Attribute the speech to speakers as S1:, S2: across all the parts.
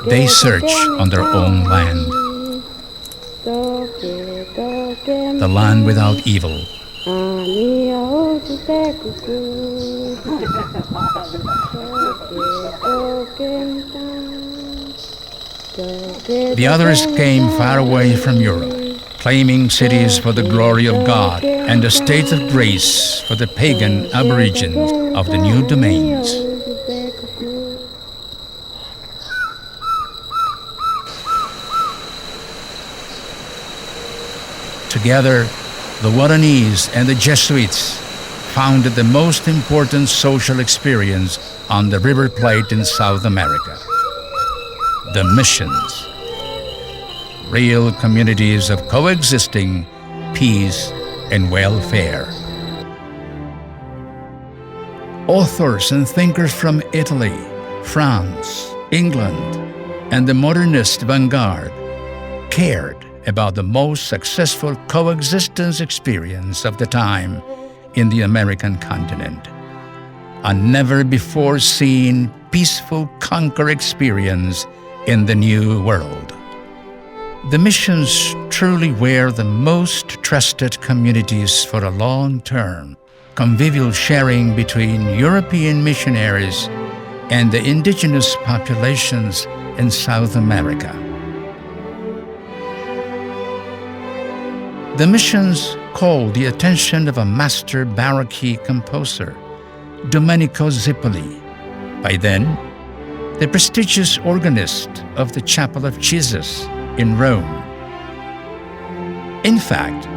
S1: They search on their own land, the land without evil. The others came far away from Europe, claiming cities for the glory of God and a state of grace for the pagan aborigines of the new domains. Together, the Guaranis and the Jesuits founded the most important social experience on the River Plate in South America: the missions. Real communities of coexisting peace and welfare. Authors and thinkers from Italy, France, England, and the modernist vanguard cared about the most successful coexistence experience of the time in the American continent. A never-before-seen peaceful conquer experience in the New World. The missions truly were the most trusted communities for a long-term, convivial sharing between European missionaries and the indigenous populations in South America. The missions called the attention of a master Baroque composer, Domenico Zipoli, by then the prestigious organist of the Chapel of Jesus in Rome. In fact,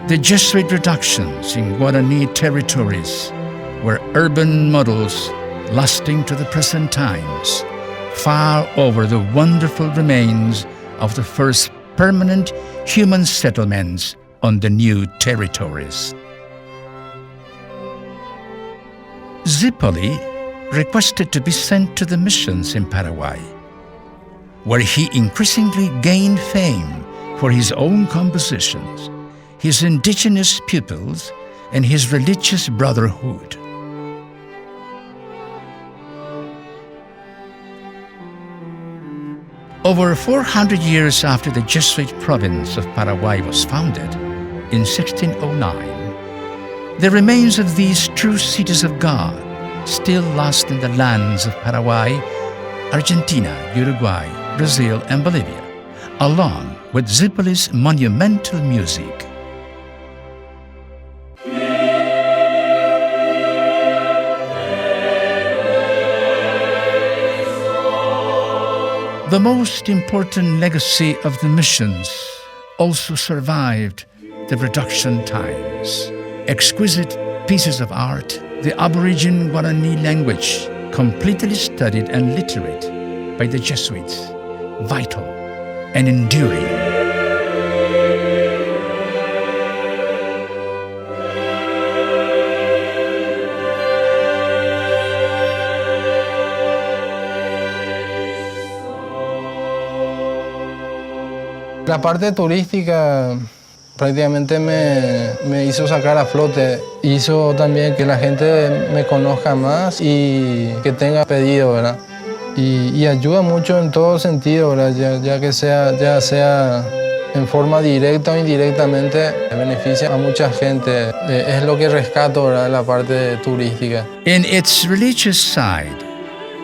S1: the Jesuit reductions in Guarani territories were urban models lasting to the present times, far over the wonderful remains of the first permanent human settlements on the new territories. Zipoli requested to be sent to the missions in Paraguay, where he increasingly gained fame for his own compositions, his indigenous pupils, and his religious brotherhood. Over 400 years after the Jesuit province of Paraguay was founded, in 1609, the remains of these true cities of God still lost in the lands of Paraguay, Argentina, Uruguay, Brazil, and Bolivia, along with Zipoli's monumental music. The most important legacy of the missions also survived the reduction times. Exquisite pieces of art, the Aborigine Guarani language, completely studied and literate by the Jesuits, vital and enduring.
S2: La parte turística prácticamente me hizo sacar a flote, hizo también que la gente me conozca más y que tenga pedido, ¿verdad? Y ayuda mucho en todo sentido, ¿verdad? Ya sea en forma directa o indirectamente, beneficia a mucha gente. Es lo que rescato, ¿verdad? La parte turística.
S1: In its religious side,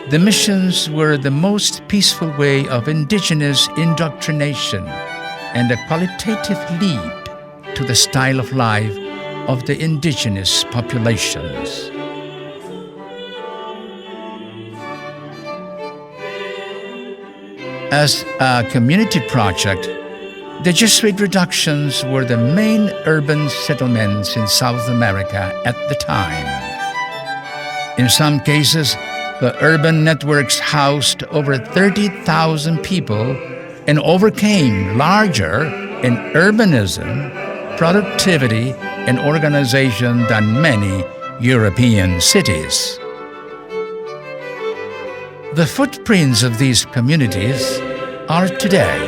S1: the missions were the most peaceful way of indigenous indoctrination and a qualitative lead to the style of life of the indigenous populations. As a community project, the Jesuit reductions were the main urban settlements in South America at the time. In some cases, the urban networks housed over 30,000 people and overcame larger in urbanism, productivity, and organization than many European cities. The footprints of these communities are today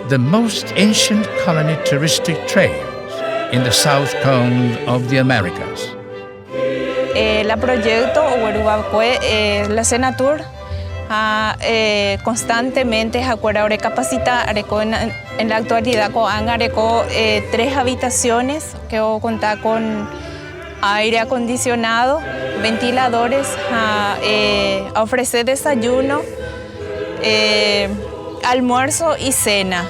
S1: the most ancient colony touristic trails in the South Cone of the Americas.
S3: La proyecto la senatur constantemente acuerda capacita en la actualidad con 3 habitaciones que cuenta con aire acondicionado, ventiladores, a ofrecer desayuno, almuerzo y cena.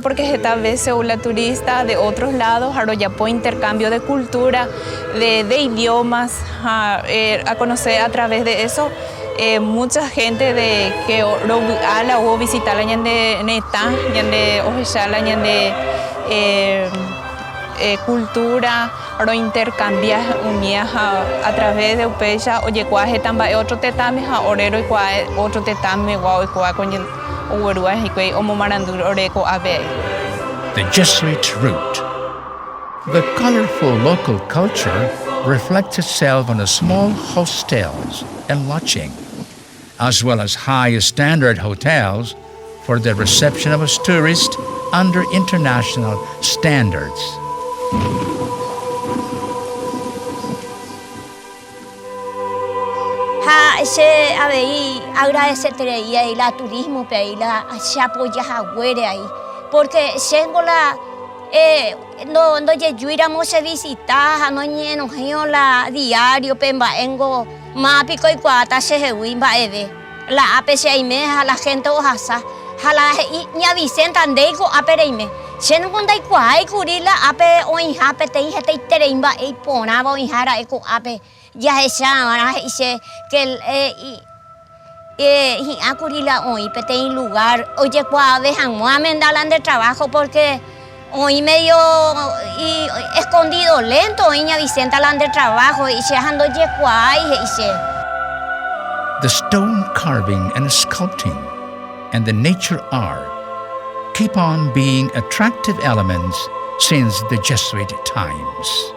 S3: Porque esta vez se habla turista de otros lados, ya por intercambio de cultura, de idiomas, a conocer a través de eso mucha gente de que ala o visitar la ñande neta, ñande ojechala, ñande cultura, ro intercambiar unidas a través de upecha, oye cuaje tamba otro tetame a orero y cuaje otro tetame guau y cuaje con uberua y cuaje omo marandur oreco abe.
S1: The Jesuit route. The colorful local culture reflects itself on the small hostels and lodging, as well as high standard hotels for the reception of tourists under international standards.
S4: Se ahí agradecer ahí la turismo ahí la se apoya ahí porque tengo la no yejuiramos se visitar no lleno la diario pemba engo mapico y cuata se hewimba la apc a la gente ojasa hala ña Vicenta andeigo apereime chen gondai kwai kurila ape oinha petei hetei tereimba e ponaba oinhara eko ape ya esa dice que akurila hoy petei lugar oye cua dejan muamendalan de trabajo porque hoy medio escondido lento ña Vicenta lan de trabajo y se ando ye cuai dice.
S1: The stone carving and sculpting and the nature art keep on being attractive elements since the Jesuit times.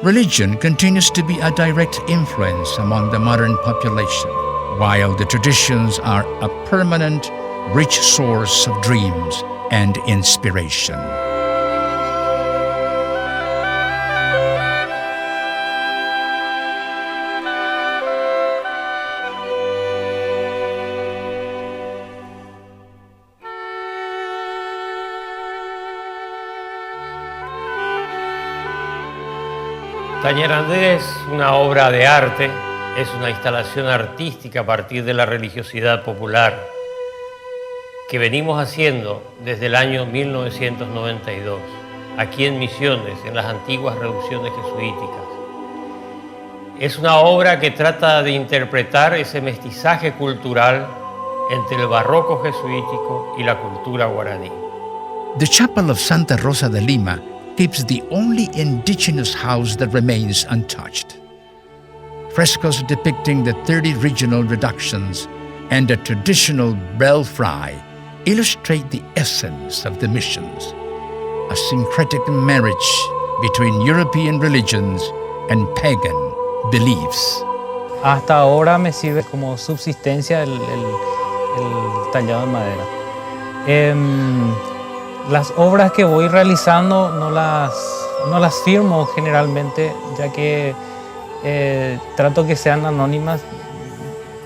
S1: Religion continues to be a direct influence among the modern population, while the traditions are a permanent, rich source of dreams and inspiration.
S5: Tañerandé es una obra de arte, es una instalación artística a partir de la religiosidad popular que venimos haciendo desde el año 1992, aquí en Misiones, en las antiguas reducciones jesuíticas. Es una obra que trata de interpretar ese mestizaje cultural entre el barroco jesuítico y la cultura guaraní.
S1: The Chapel of Santa Rosa de Lima keeps the only indigenous house that remains untouched. Frescoes depicting the 30 regional reductions and the traditional belfry illustrate the essence of the missions, a syncretic marriage between European religions and pagan beliefs.
S6: Hasta ahora me sirve como subsistencia el tallado en madera. Las obras que voy realizando no las firmo generalmente, ya que trato que sean anónimas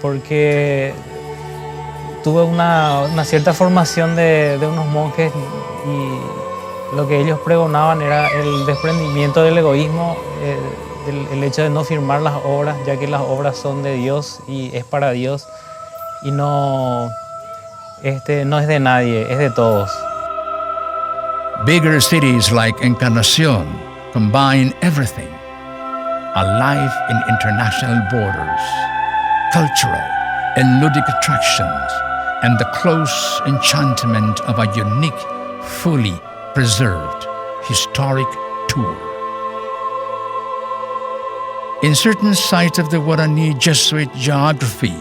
S6: porque tuve una cierta formación de unos monjes y lo que ellos pregonaban era el desprendimiento del egoísmo, el hecho de no firmar las obras, ya que las obras son de Dios y es para Dios y no es de nadie, es de todos.
S1: Bigger cities like Encarnacion combine everything: a life in international borders, cultural and ludic attractions, and the close enchantment of a unique, fully preserved historic tour. In certain sites of the Guarani Jesuit geography,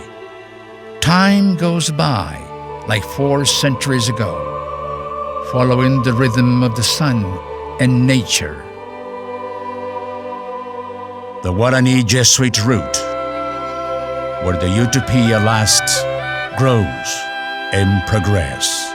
S1: time goes by like 4 centuries ago, following the rhythm of the sun and nature. The Guarani Jesuit route, where the utopia lasts, grows, and progresses.